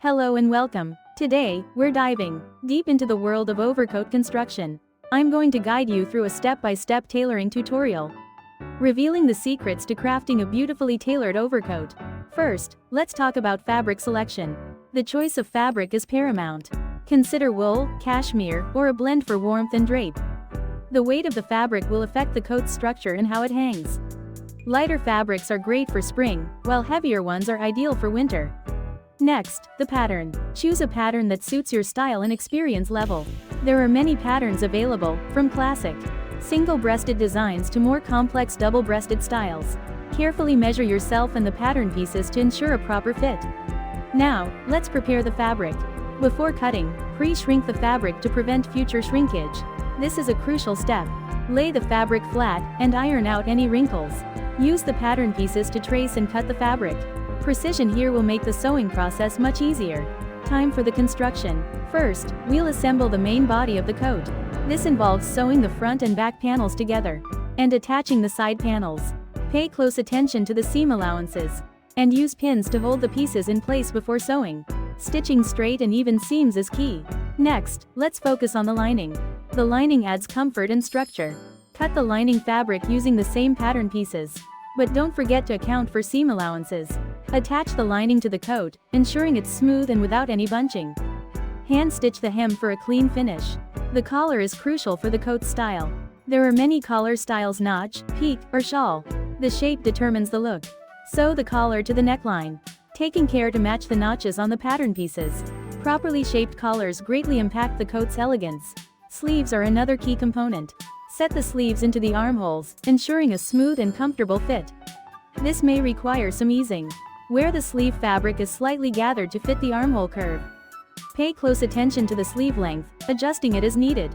Hello and welcome. Today, we're diving deep into the world of overcoat construction. I'm going to guide you through a step-by-step tailoring tutorial, revealing the secrets to crafting a beautifully tailored overcoat. First, let's talk about fabric selection. The choice of fabric is paramount. Consider wool, cashmere, or a blend for warmth and drape. The weight of the fabric will affect the coat's structure and how it hangs. Lighter fabrics are great for spring, while heavier ones are ideal for winter. Next, the pattern. Choose a pattern that suits your style and experience level. There are many patterns available, from classic, single-breasted designs to more complex double-breasted styles. Carefully measure yourself and the pattern pieces to ensure a proper fit. Now, let's prepare the fabric. Before cutting, pre-shrink the fabric to prevent future shrinkage. This is a crucial step. Lay the fabric flat and iron out any wrinkles. Use the pattern pieces to trace and cut the fabric. Precision here will make the sewing process much easier. Time for the construction. First, we'll assemble the main body of the coat. This involves sewing the front and back panels together and attaching the side panels. Pay close attention to the seam allowances and use pins to hold the pieces in place before sewing. Stitching straight and even seams is key. Next, let's focus on the lining. The lining adds comfort and structure. Cut the lining fabric using the same pattern pieces, but don't forget to account for seam allowances. Attach the lining to the coat, ensuring it's smooth and without any bunching. Hand stitch the hem for a clean finish. The collar is crucial for the coat style. There are many collar styles: notch, peak, or shawl. The shape determines the look. Sew the collar to the neckline, taking care to match the notches on the pattern pieces. Properly shaped collars greatly impact the coat's elegance. Sleeves are another key component. Set the sleeves into the armholes, ensuring a smooth and comfortable fit. This may require some easing, where the sleeve fabric is slightly gathered to fit the armhole curve. Pay close attention to the sleeve length, adjusting it as needed.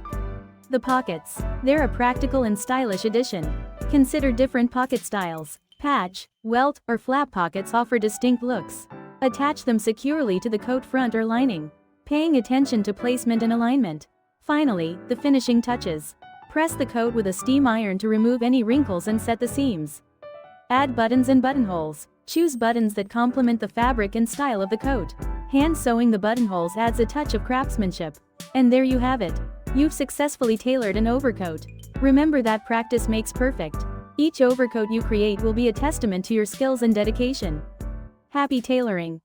The pockets. They're a practical and stylish addition. Consider different pocket styles. Patch, welt, or flap pockets offer distinct looks. Attach them securely to the coat front or lining, paying attention to placement and alignment. Finally, the finishing touches. Press the coat with a steam iron to remove any wrinkles and set the seams. Add buttons and buttonholes. Choose buttons that complement the fabric and style of the coat. Hand sewing the buttonholes adds a touch of craftsmanship. And there you have it. You've successfully tailored an overcoat. Remember that practice makes perfect. Each overcoat you create will be a testament to your skills and dedication. Happy tailoring!